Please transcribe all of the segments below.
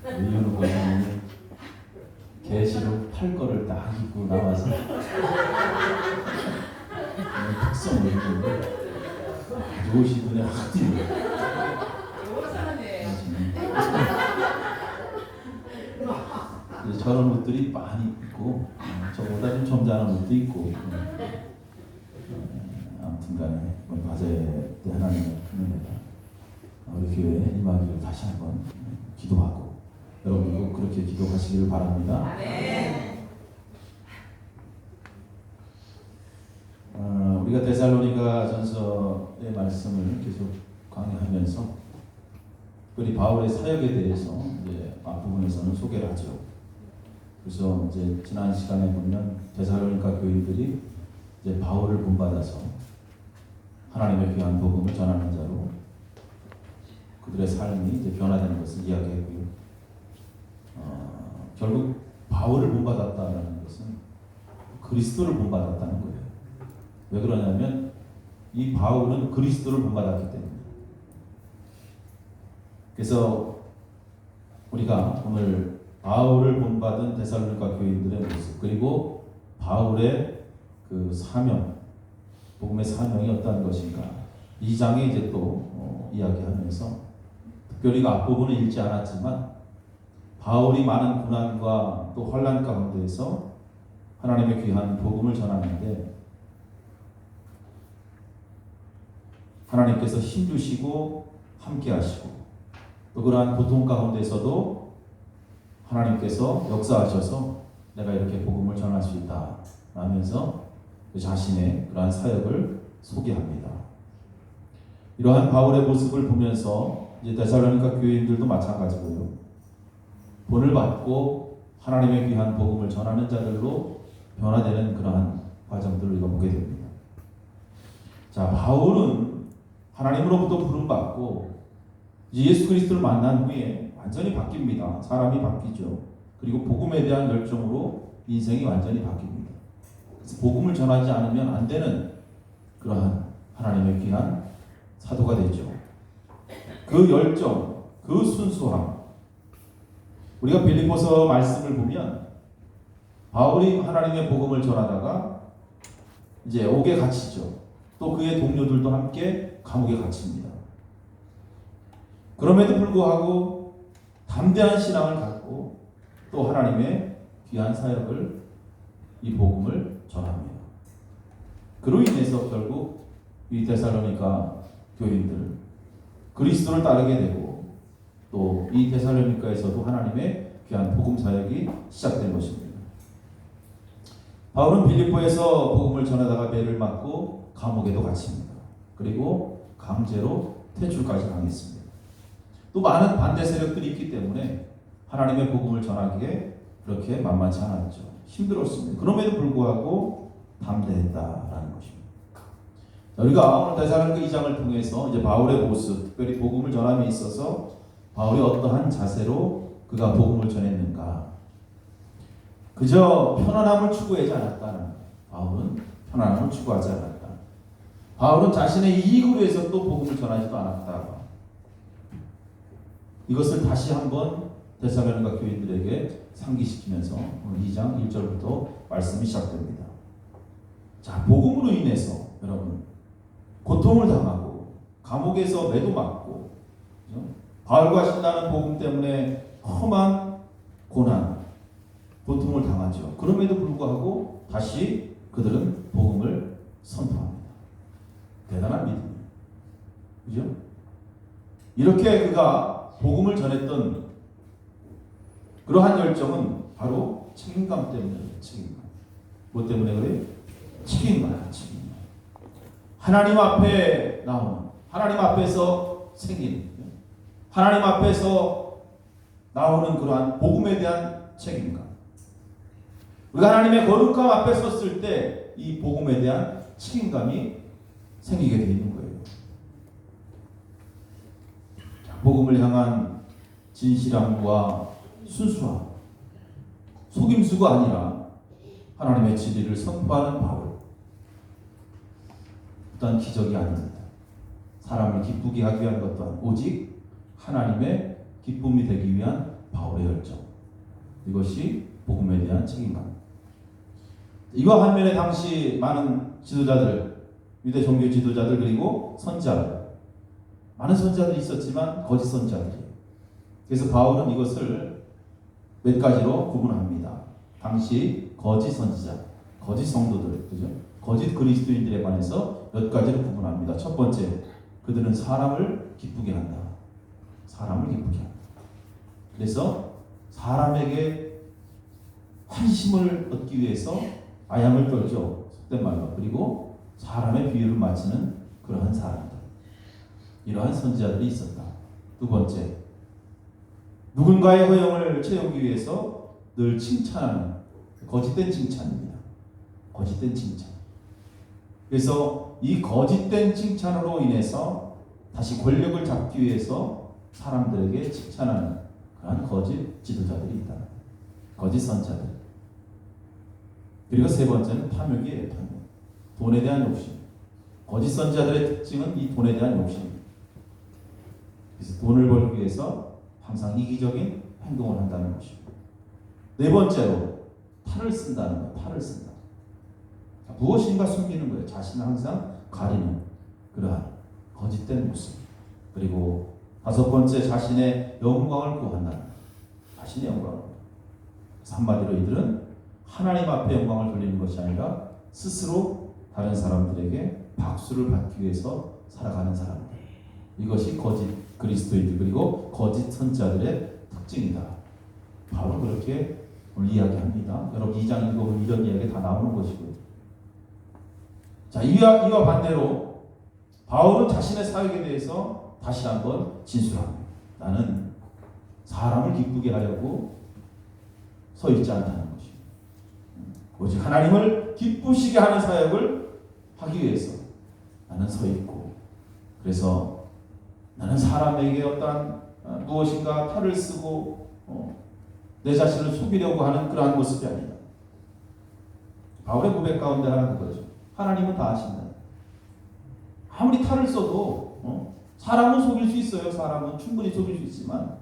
이유는 뭐냐면 계시록 8거를 딱 입고 나와서 특성을 입는데 아주 옷이 눈에 확 띄어요. 저런 옷들이 많이 있고 저보다 좀 점잖은 옷도 있고 아무튼간에 과제 때 하나님의 품에다가 우리 교회에 임하기를 다시 한번 기도하고 여러분도 그렇게 기도하시기를 바랍니다. 우리가 데살로니가 전서의 말씀을 계속 강의하면서 특별히 바울의 사역에 대해서 이제 앞부분에서는 소개를 하죠. 그래서 이제 지난 시간에 보면 데살로니가 교인들이 이제 바울을 본받아서 하나님의 귀한 복음을 전하는 자로 그들의 삶이 이제 변화되는 것을 이야기했고요. 결국 바울을 본받았다는 것은 그리스도를 본받았다는 거예요. 왜 그러냐면 이 바울은 그리스도를 본받았기 때문에. 그래서 우리가 오늘 바울을 본받은 데살로니가 교인들의 모습 그리고 바울의 그 사명, 복음의 사명이 어떠한 것인가 이 장에 이제 또 이야기하면서 특별히 그 앞부분은 읽지 않았지만 바울이 많은 고난과 또 환난 가운데에서 하나님의 귀한 복음을 전하는데 하나님께서 힘주시고 함께 하시고 또 그러한 고통 가운데서도 하나님께서 역사하셔서 내가 이렇게 복음을 전할 수 있다 라면서 그 자신의 그러한 사역을 소개합니다. 이러한 바울의 모습을 보면서 이제 데살로니가 교인들도 마찬가지고요. 본을 받고 하나님의 귀한 복음을 전하는 자들로 변화되는 그러한 과정들을 우리가 보게 됩니다. 자, 바울은 하나님으로부터 부름받고 예수 그리스도를 만난 후에 완전히 바뀝니다. 사람이 바뀌죠. 그리고 복음에 대한 열정으로 인생이 완전히 바뀝니다. 그래서 복음을 전하지 않으면 안 되는 그러한 하나님의 귀한 사도가 되죠. 그 열정, 그 순수함. 우리가 빌립보서 말씀을 보면 바울이 하나님의 복음을 전하다가 이제 옥에 갇히죠. 또 그의 동료들도 함께 감옥에 갇힙니다. 그럼에도 불구하고 담대한 신앙을 갖고 또 하나님의 귀한 사역을 이 복음을 전합니다. 그로 인해서 결국 이 데살로니가 교인들 그리스도를 따르게 되고 또 이 데살로니가에서도 하나님의 귀한 복음 사역이 시작된 것입니다. 바울은 빌립보에서 복음을 전하다가 매를 맞고 감옥에도 갇힙니다. 그리고 강제로 퇴출까지 당했습니다. 또 많은 반대 세력들이 있기 때문에 하나님의 복음을 전하기에 그렇게 만만치 않았죠. 힘들었습니다. 그럼에도 불구하고 담대했다라는 것입니다. 우리가 오늘 데살로니가 2장을 통해서 이제 바울의 모습, 특별히 복음을 전함에 있어서 바울이 어떠한 자세로 그가 복음을 전했는가? 그저 편안함을 추구하지 않았다는 바울은 편안함을 추구하지 않았다. 바울은 자신의 이익을 위해서 또 복음을 전하지도 않았다. 이것을 다시 한번 데살로니가 교인들에게 상기시키면서 오늘 2장 1절부터 말씀이 시작됩니다. 자, 복음으로 인해서 여러분 고통을 당하고 감옥에서 매도 맞고 그렇죠? 바울과 신라는 복음 때문에 험한 고난, 고통을 당하죠. 그럼에도 불구하고 다시 그들은 복음을 선포합니다. 대단한 믿음이에요. 그죠? 이렇게 그가 복음을 전했던 그러한 열정은 바로 책임감 때문이에요. 책임감. 뭐 때문에 그래요? 책임감. 하나님 앞에 나오는, 하나님 앞에서 생기는, 하나님 앞에서 나오는 그러한 복음에 대한 책임감. 우리가 하나님의 거룩함 앞에 섰을 때 이 복음에 대한 책임감이 생기게 되어 있는 거예요. 복음을 향한 진실함과 순수함, 속임수가 아니라 하나님의 진리를 선포하는 바울. 어떤 기적이 아닙니다. 사람을 기쁘게 하기 위한 것 또한 오직 하나님의 기쁨이 되기 위한 바울의 열정. 이것이 복음에 대한 책임감. 이와 반면에 당시 많은 지도자들, 유대 종교 지도자들 그리고 선지자들, 많은 선지자들이 있었지만 거짓 선지자들이에요. 그래서 바울은 이것을 몇 가지로 구분합니다. 당시 거짓 선지자, 거짓 성도들, 그죠? 거짓 그리스도인들에 관해서 몇 가지로 구분합니다. 첫 번째, 그들은 사람을 기쁘게 한다. 사람을 기쁘게 한다. 그래서 사람에게 환심을 얻기 위해서 아양을 떨죠. 속된 말로. 그리고 사람의 비유를 맞추는 그러한 사람들. 이러한 선지자들이 있었다. 두 번째, 누군가의 허영을 채우기 위해서 늘 칭찬하는 거짓된 칭찬입니다. 거짓된 칭찬. 그래서 이 거짓된 칭찬으로 인해서 다시 권력을 잡기 위해서 사람들에게 칭찬하는 그러한 거짓 지도자들이 있다. 거짓 선자들. 그리고 세 번째는 탐욕이에요. 탐욕. 돈에 대한 욕심. 거짓 선자들의 특징은 이 돈에 대한 욕심입니다. 그래서 돈을 벌기 위해서 항상 이기적인 행동을 한다는 것입니다. 네 번째로 탈을 쓴다는 거예요. 탈을 쓴다. 무엇인가 숨기는 거예요. 자신을 항상 가리는 그러한 거짓된 모습. 그리고 다섯 번째, 자신의 영광을 구한다는 거예요. 자신의 영광을. 한마디로 이들은 하나님 앞에 영광을 돌리는 것이 아니라 스스로 다른 사람들에게 박수를 받기 위해서 살아가는 사람들. 이것이 거짓 그리스도인들 그리고 거짓 선지자들의 특징이다. 바로 그렇게 오늘 이야기합니다. 여러분 2장 읽어보면 이런 이야기 다 나오는 것이고요. 자, 이와 반대로 바울은 자신의 사역에 대해서 다시 한번 진술합니다. 나는 사람을 기쁘게 하려고 서 있지 않다는 것입니다. 오직 하나님을 기쁘시게 하는 사역을 하기 위해서 나는 서 있고, 그래서 나는 사람에게 어떠한 무엇인가 탈을 쓰고 내 자신을 속이려고 하는 그러한 모습이 아니다. 바울의 고백 가운데 하나는 그거죠. 하나님은 다 아신다. 아무리 탈을 써도 사람은 속일 수 있어요. 사람은 충분히 속일 수 있지만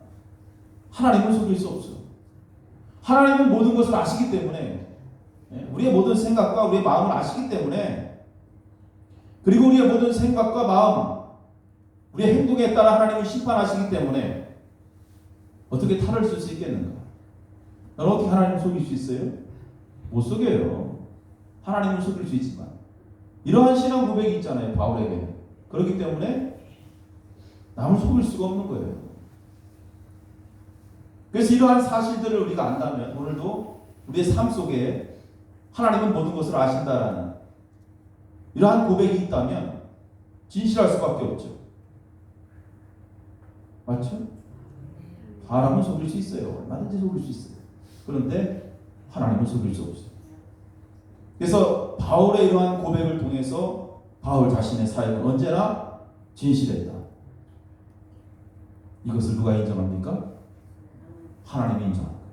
하나님은 속일 수 없어요. 하나님은 모든 것을 아시기 때문에, 우리의 모든 생각과 우리의 마음을 아시기 때문에, 그리고 우리의 모든 생각과 마음, 우리의 행동에 따라 하나님을 심판하시기 때문에 어떻게 탈을 쓸 수 있겠는가? 여러분 어떻게 하나님을 속일 수 있어요? 못 속여요. 하나님은 속일 수 있지만 이러한 신앙 고백이 있잖아요. 바울에게. 그렇기 때문에 남을 속일 수가 없는 거예요. 그래서 이러한 사실들을 우리가 안다면 오늘도 우리의 삶 속에 하나님은 모든 것을 아신다라는 이러한 고백이 있다면 진실할 수밖에 없죠. 맞죠? 사람은 속일 수 있어요. 얼마든지 속일 수 있어요. 그런데 하나님은 속일 수 없어요. 그래서 바울의 이러한 고백을 통해서 바울 자신의 사역은 언제나 진실했다. 이것을 누가 인정합니까? 하나님이 인정합니다.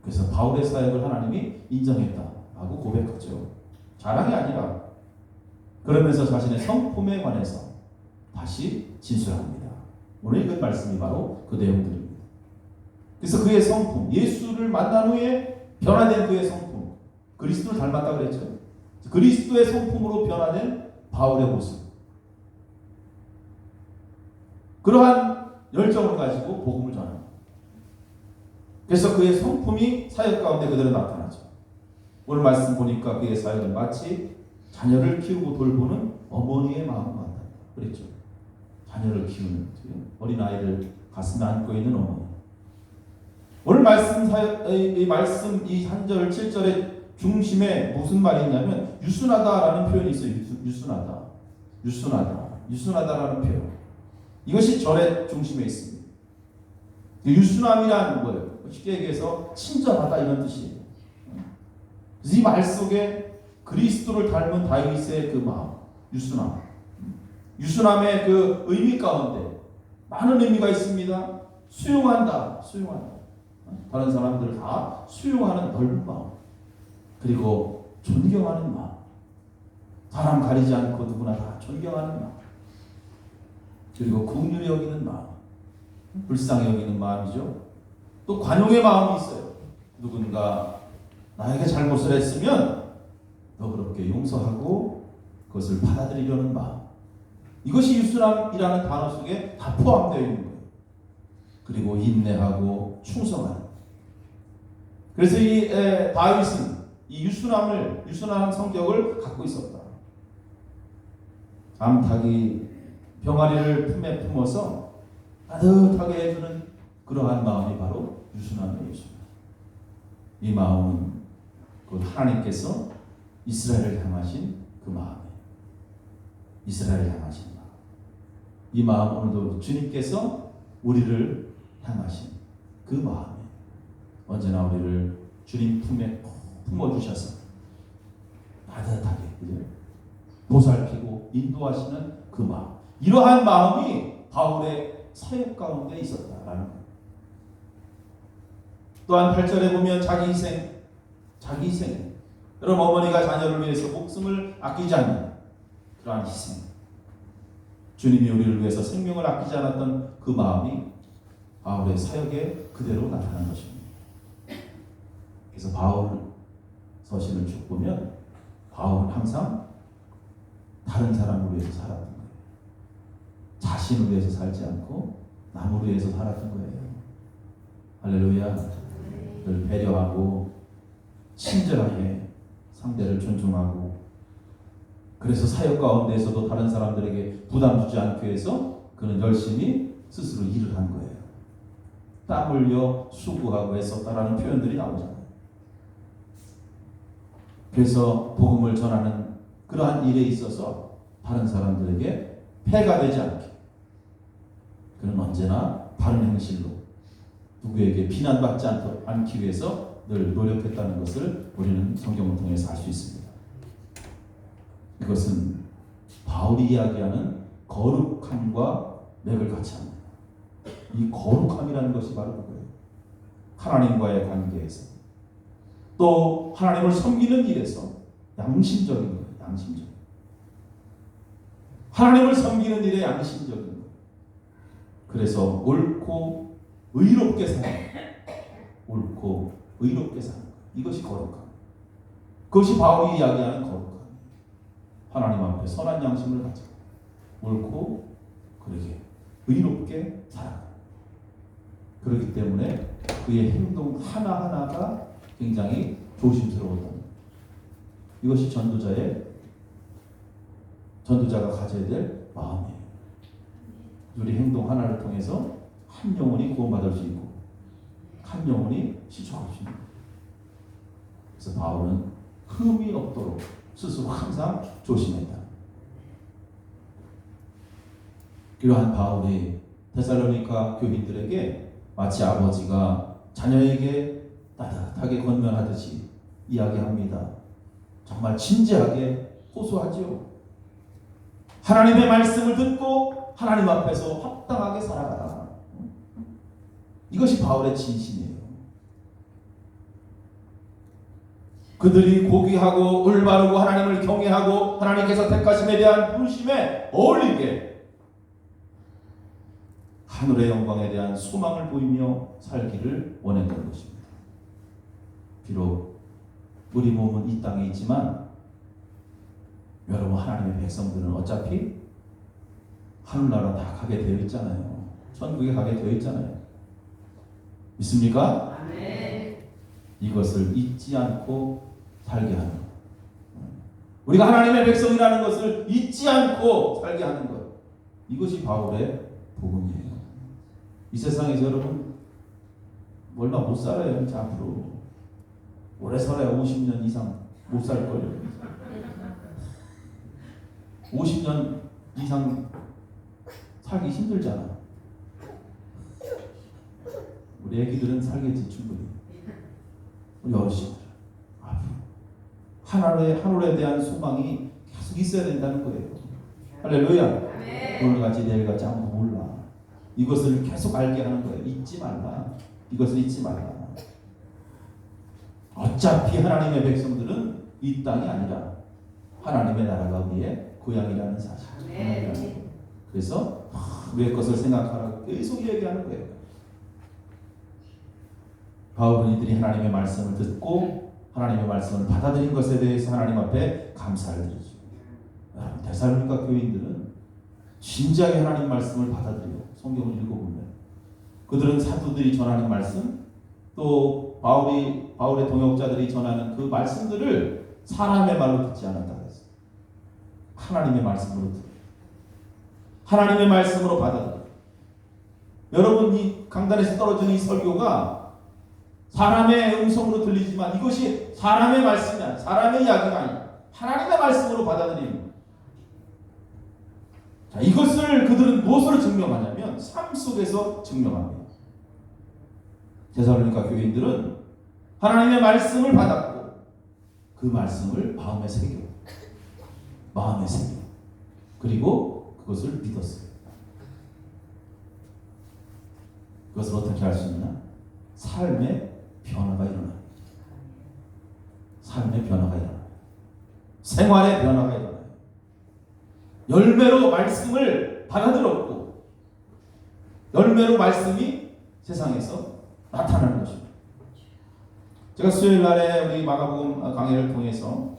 그래서 바울의 사역을 하나님이 인정했다라고 고백하죠. 자랑이 아니라. 그러면서 자신의 성품에 관해서 다시 진술합니다. 오늘 읽은 말씀이 바로 그 내용들입니다. 그래서 그의 성품, 예수를 만난 후에 변화된 그의 성품, 그리스도를 닮았다고 그랬죠. 그리스도의 성품으로 변화된 바울의 모습, 그러한 열정을 가지고 복음을 전합니다. 그래서 그의 성품이 사역 가운데 그대로 나타나죠. 오늘 말씀 보니까 그의 사역은 마치 자녀를 키우고 돌보는 어머니의 마음과 같다 그랬죠. 자녀를 키우는 어린아이를 가슴에 안고 있는 어머니. 오늘 말씀 이 한 절 7절의 중심에 무슨 말이 있냐면 유순하다라는 표현이 있어요. 유순하다라는 표현. 이것이 절의 중심에 있습니다. 유순함이라는 거예요. 쉽게 얘기해서 친절하다 이런 뜻이에요. 그래서 이 말 속에 그리스도를 닮은 다윗의 그 마음, 유순함의 그 의미 가운데 많은 의미가 있습니다. 수용한다. 다른 사람들을 다 수용하는 넓은 마음, 그리고 존경하는 마음, 사람 가리지 않고 누구나 다 존경하는 마음, 그리고 긍휼히 여기는 마음, 불쌍히 여기는 마음이죠. 또 관용의 마음이 있어요. 누군가 나에게 잘못을 했으면 너그럽게 용서하고 그것을 받아들이려는 마음. 이것이 유순함이라는 단어 속에 다 포함되어 있는 거예요. 그리고 인내하고 충성하는. 그래서 이 다윗은 이 유순한 성격을 갖고 있었다. 암탉이 병아리를 품에 품어서 따뜻하게 해주는 그러한 마음이 바로 유순함이에요. 이 마음은 그 하나님께서 이스라엘을 향하신 그 마음이에요. 이스라엘을 향하신 마음. 이 마음 오늘도 주님께서 우리를 향하신 그 마음이에요. 언제나 우리를 주님 품에 품어주셔서 따뜻하게 보살피고 인도하시는 그 마음. 이러한 마음이 바울의 사역 가운데 있었다라는 거예요. 또한 8절에 보면 자기 희생. 여러분 어머니가 자녀를 위해서 목숨을 아끼지 않는 그러한 희생. 주님이 우리를 위해서 생명을 아끼지 않았던 그 마음이 바울의 사역에 그대로 나타난 것입니다. 그래서 바울 서신을 쭉 보면 바울은 항상 다른 사람을 위해서 살았던 거예요. 자신을 위해서 살지 않고 남을 위해서 살았던 거예요. 할렐루야. 늘 배려하고 친절하게 상대를 존중하고, 그래서 사역 가운데에서도 다른 사람들에게 부담 주지 않기 위해서 그는 열심히 스스로 일을 한 거예요. 땀 흘려 수고하고 애썼다라는 표현들이 나오잖아요. 그래서 복음을 전하는 그러한 일에 있어서 다른 사람들에게 폐가 되지 않게 그는 언제나 바른 행실로 누구에게 비난받지 않기 위해서 늘 노력했다는 것을 우리는 성경을 통해서 알 수 있습니다. 이것은 바울이 이야기하는 거룩함과 맥을 같이 합니다. 이 거룩함이라는 것이 바로 그거예요. 하나님과의 관계에서 또 하나님을 섬기는 일에서 양심적인 거예요. 양심적. 하나님을 섬기는 일에 양심적인 거예요. 그래서 옳고 의롭게 사는 거예요. 옳고 의롭게 사는 거예요. 이것이 거룩함. 그것이 바울이 이야기하는 거룩함. 하나님 앞에 선한 양심을 가지고 옳고 그러게 의롭게 살아가요. 그렇기 때문에 그의 행동 하나하나가 굉장히 조심스러웠다. 이것이 전도자가 가져야 될 마음이에요. 우리 행동 하나를 통해서 한 영혼이 구원받을 수 있고 한 영혼이 시초할 수 있는 거예요. 그래서 바울은 흠이 없도록 스스로 항상 조심했다. 그러한 바울이 데살로니가 교인들에게 마치 아버지가 자녀에게 따뜻하게 권면하듯이 이야기합니다. 정말 진지하게 호소하지요. 하나님의 말씀을 듣고 하나님 앞에서 합당하게 살아가라. 이것이 바울의 진심이에요. 그들이 고귀하고 올바르고 하나님을 경외하고 하나님께서 택하심에 대한 부르심에 어울리게 하늘의 영광에 대한 소망을 보이며 살기를 원했던 것입니다. 비록 우리 몸은 이 땅에 있지만 여러분 하나님의 백성들은 어차피 하늘나라 다 가게 되어 있잖아요. 천국에 가게 되어 있잖아요. 믿습니까? 네. 이것을 잊지 않고 살게 하는 것. 우리가 하나님의 백성이라는 것을 잊지 않고 살게 하는 것. 이것이 바울의 복음이에요. 이 세상에서 여러분 얼마 못 살아요. 앞으로 오래 살아야 50년 이상 못 살 거예요. 50년 이상 살기 힘들잖아. 우리 애기들은 살겠지 충분히. 우리 어르신들 앞으로 하늘에 대한 소망이 계속 있어야 된다는 거예요. 할렐루야. 네. 오늘같이 내일같이 아무도 몰라. 이것을 계속 알게 하는 거예요. 잊지 말라. 이것을 잊지 말라. 어차피 하나님의 백성들은 이 땅이 아니라 하나님의 나라가 우리의 고향이라는 사실. 네. 그래서 내 것을 생각하라고 계속 얘기하는 거예요. 바울은 이들이 하나님의 말씀을 듣고 하나님의 말씀을 받아들인 것에 대해서 하나님 앞에 감사를 드리죠. 여러분, 데살로니가 교인들은 진지하게 하나님 말씀을 받아들여요. 성경을 읽어보면 그들은 사도들이 전하는 말씀, 또 바울의 동역자들이 전하는 그 말씀들을 사람의 말로 듣지 않았다 그랬어요. 하나님의 말씀으로 듣고 하나님의 말씀으로 받아들여요. 여러분, 이 강단에서 떨어지는 이 설교가 사람의 음성으로 들리지만 이것이 사람의 말씀이 아니야. 사람의 이야기가 아니야. 하나님의 말씀으로 받아들이는 거예요. 자, 이것을 그들은 무엇으로 증명하냐면 삶 속에서 증명합니다. 데살로니가 교인들은 하나님의 말씀을 받았고 그 말씀을 마음에 새겨 그리고 그것을 믿었어요. 그것을 어떻게 할 수 있나? 삶의 변화가 일어나요. 생활의 변화가 일어나요. 열매로 말씀을 받아들였고 열매로 말씀이 세상에서 나타나는 것입니다. 제가 수요일 날에 우리 마가복음 강해를 통해서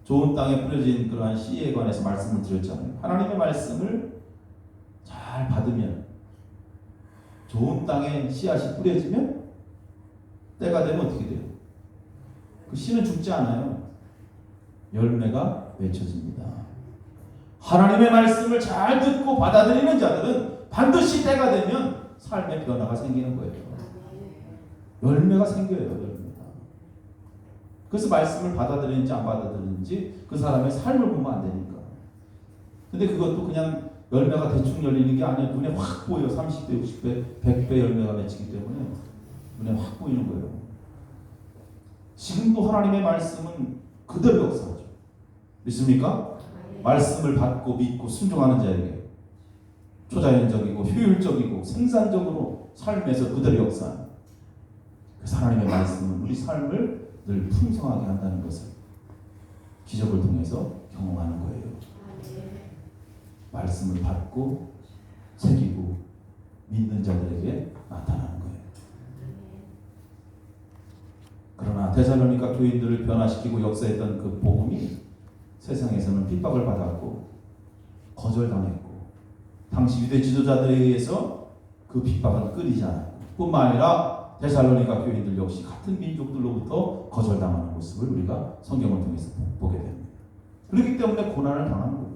좋은 땅에 뿌려진 그러한 씨에 관해서 말씀을 드렸잖아요. 하나님의 말씀을 잘 받으면 좋은 땅에 씨앗이 뿌려지면 때가 되면 어떻게 돼요? 그 씨는 죽지 않아요. 열매가 맺혀집니다. 하나님의 말씀을 잘 듣고 받아들이는 자들은 반드시 때가 되면 삶의 변화가 생기는 거예요. 열매가 생겨요. 열매가. 그래서 말씀을 받아들이는지 안 받아들이는지 그 사람의 삶을 보면 안 되니까. 근데 그것도 그냥 열매가 대충 열리는 게 아니라 눈에 확 보여요. 30배, 60배, 100배 열매가 맺히기 때문에 눈에 확 보이는 거예요. 지금도 하나님의 말씀은 그대로 역사하죠. 믿습니까? 말씀을 받고 믿고 순종하는 자에게 초자연적이고 효율적이고 생산적으로 삶에서 그대로 역사하는, 그래서 하나님의 말씀은 우리 삶을 늘 풍성하게 한다는 것을 기적을 통해서 경험하는 거예요. 말씀을 받고 새기고 믿는 자들에게 나타나는 거예요. 그러나 데살로니가 교인들을 변화시키고 역사했던 그 복음이 세상에서는 핍박을 받았고 거절당했고 당시 유대 지도자들에 의해서 그 핍박은 끊이지 않았고 뿐만 아니라 데살로니가 교인들 역시 같은 민족들로부터 거절당하는 모습을 우리가 성경을 통해서 보게 됩니다. 그렇기 때문에 고난을 당하는 거예요.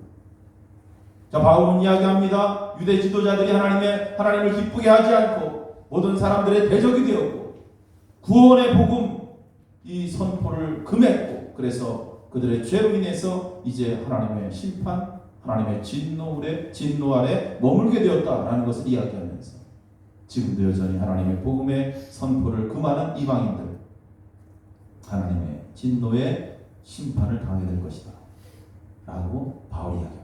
자, 바울은 이야기합니다. 유대 지도자들이 하나님을 기쁘게 하지 않고 모든 사람들의 대적이 되었고 구원의 복음 이 선포를 금했고 그래서 그들의 죄로 인해서 이제 하나님의 심판, 하나님의 진노 아래 머물게 되었다라는 것을 이야기하면서 지금도 여전히 하나님의 복음의 선포를 금하는 이방인들 하나님의 진노의 심판을 당하게 될 것이다 라고 바울이 이야기합니다.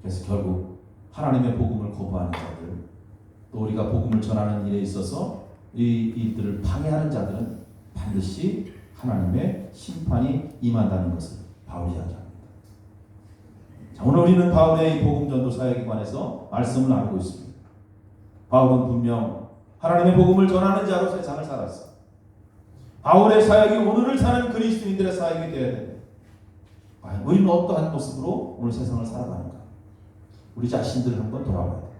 그래서 결국 하나님의 복음을 거부하는 자들, 또 우리가 복음을 전하는 일에 있어서 이들을 방해하는 자들은 반드시 하나님의 심판이 임한다는 것을 바울이 이야기합니다. 자, 오늘 우리는 바울의 이 복음 전도 사역에 관해서 말씀을 나누고 있습니다. 바울은 분명 하나님의 복음을 전하는 자로 세상을 살았어. 바울의 사역이 오늘을 사는 그리스도인들의 사역이 되어야 됩니다. 우리는 어떠한 모습으로 오늘 세상을 살아가는가? 우리 자신들을 한번 돌아봐야 돼요.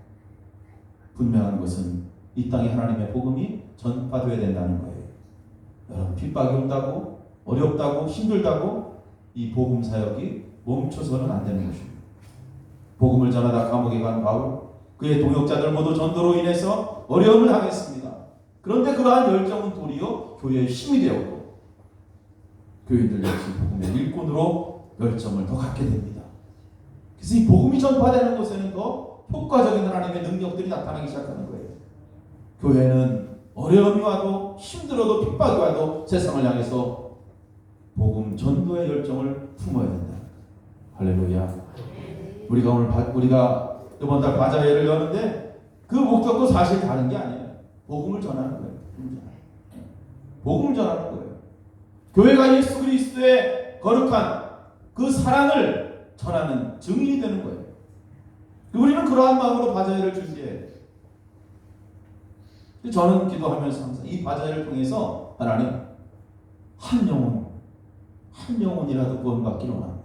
분명한 것은 이 땅에 하나님의 복음이 전파되어야 된다는 거예요. 여러분, 핍박이 온다고 어렵다고 힘들다고 이 복음 사역이 멈춰서는 안 되는 것입니다. 복음을 전하다 감옥에 간 바울, 그의 동역자들 모두 전도로 인해서 어려움을 당했습니다. 그런데 그러한 열정은 도리어 교회의 힘이 되었고 교인들 역시 복음의 일꾼으로 열정을 더 갖게 됩니다. 그래서 이 복음이 전파되는 곳에는 더 효과적인 하나님의 능력들이 나타나기 시작하는 거예요. 교회는 어려움이 와도 힘들어도 핍박이 와도 세상을 향해서 복음 전도의 열정을 품어야 된다. 할렐루야. 우리가 이번 달 바자회를 여는데 그 목적도 사실 다른 게 아니에요. 복음을 전하는 거예요. 복음을 전하는 거예요. 교회가 예수 그리스도의 거룩한 그 사랑을 전하는 증인이 되는 거예요. 우리는 그러한 마음으로 바자회를 준비해야 돼요. 저는 기도하면서 항상 이 바자회를 통해서 하나님 한 영혼이라도 구원받기를 원합니다.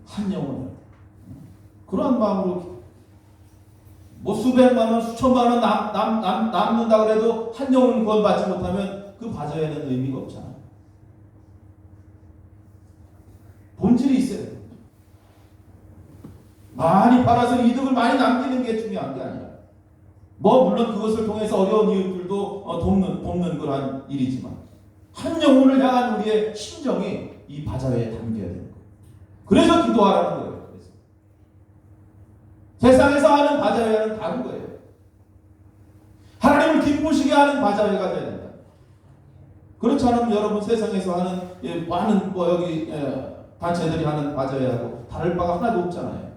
한 영혼. 그러한 마음으로 뭐 수백만 원, 수천만 원 남는다 그래도 한 영혼 구원받지 못하면 그 바자회는 의미가 없잖아요. 본질이 있어요. 많이 팔아서 이득을 많이 남기는 게 중요한 게 아니라 뭐 물론 그것을 통해서 어려운 이웃들도 돕는 그러한 일이지만 한 영혼을 향한 우리의 심정이 이 바자회에 담겨야 되는 거예요. 그래서 기도하라는 거예요. 그래서 세상에서 하는 바자회는 다른 거예요. 하나님을 기쁘시게 하는 바자회가 되야 된다. 그렇지 않으면 여러분 세상에서 하는 많은 여기 단체들이 하는 바자회하고 다를 바가 하나도 없잖아요.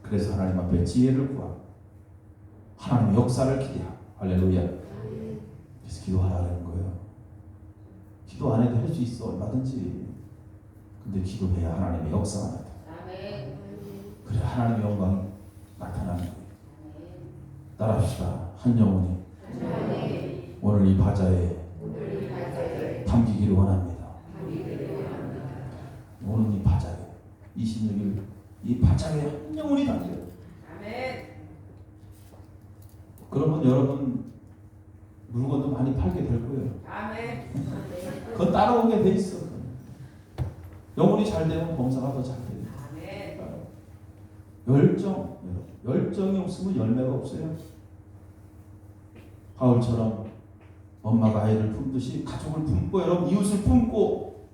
그래서 하나님 앞에 지혜를 구하고 하나님의 역사를 기대하고 할렐루야. 그래서 기도하라는 거예요. 기도 안 해도 할 수 있어 얼마든지. 근데 기도해야 하나님의 역사가 나타나. 그래 하나님의 영광이 나타나는 거예요. 따라합시다. 한 영혼이 오늘 이 바자회에 담기기를 원합니다. 오늘 이 바자회 26일 이 바자회에 한 영혼이 담겨요. 그러면 여러분 물건도 많이 팔게 될 거예요. 그건 따라오게 돼 있어. 영혼이 잘 되면 범사가 더 잘 돼요. 열정이 없으면 열매가 없어요. 바울처럼 엄마가 아이를 품듯이 가족을 품고 여러분 이웃을 품고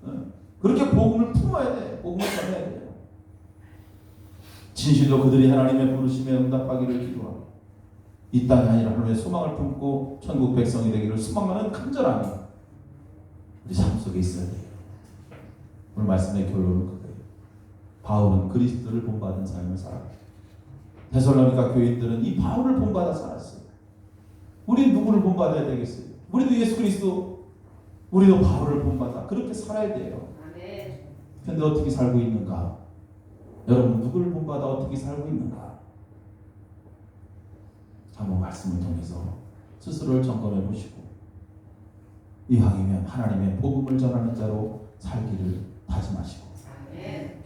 그렇게 복음을 품어야 돼. 복음을 전해야 돼요. 진실로 그들이 하나님의 부르심에 응답하기를 기도하고 이 땅이 아니라 하나님의 소망을 품고 천국 백성이 되기를 소망하는 간절함이 우리 삶 속에 있어야 돼요. 오늘 말씀의 결론은 그거예요. 바울은 그리스도를 본받은 삶을 살았고 데살로니가 교인들은 이 바울을 본받아 살았어요. 우리 누구를 본받아야 되겠어요? 우리도 예수 그리스도, 우리도 바울을 본받아 그렇게 살아야 돼요. 그런데 어떻게 살고 있는가? 여러분 누구를 본받아 어떻게 살고 있는가? 한번 말씀을 통해서 스스로를 점검해 보시고 이왕이면 하나님의 복음을 전하는 자로 살기를 다짐하시고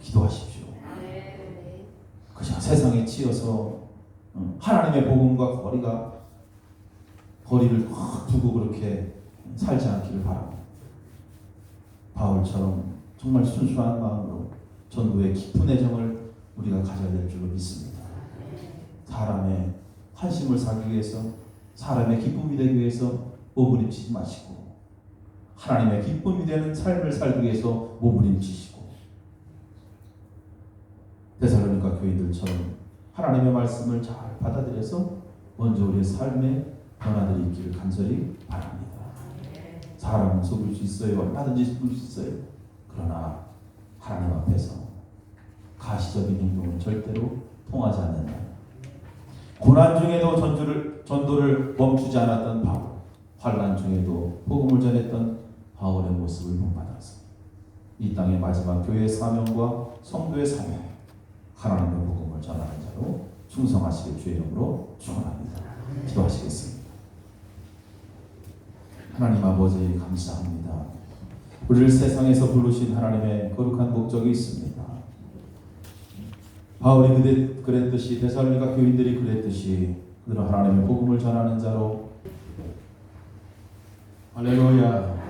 기도하십시오. 그저 세상에 치여서 하나님의 복음과 거리를 두고 그렇게 살지 않기를 바랍니다. 바울처럼 정말 순수한 마음으로 전도의 깊은 애정을 우리가 가져야 될 줄로 믿습니다. 사람의 환심을 사기 위해서, 사람의 기쁨이 되기 위해서 몸부림치지 마시고 하나님의 기쁨이 되는 삶을 살기 위해서 몸부림치시고 데살로니가 교인들처럼 하나님의 말씀을 잘 받아들여서 먼저 우리의 삶에 변화들이 있기를 간절히 바랍니다. 사람은 속일 수 있어요. 얼마든지 속일 수 있어요. 그러나 하나님 앞에서 가시적인 행동은 절대로 통하지 않는다. 고난 중에도 전도를 멈추지 않았던 바울, 환난 중에도 복음을 전했던 바울의 모습을 본받아서 이 땅의 마지막 교회의 사명과 성도의 사명, 하나님의 복음을 전하는 자로 충성하시길 주의 이름으로 축원합니다. 기도하시겠습니다. 하나님 아버지 감사합니다. 우리를 세상에서 부르신 하나님의 거룩한 목적이 있습니다. 바울이 그랬듯이 데살로니가 교인들이 그랬듯이 그들은 하나님의 복음을 전하는 자로 할렐루야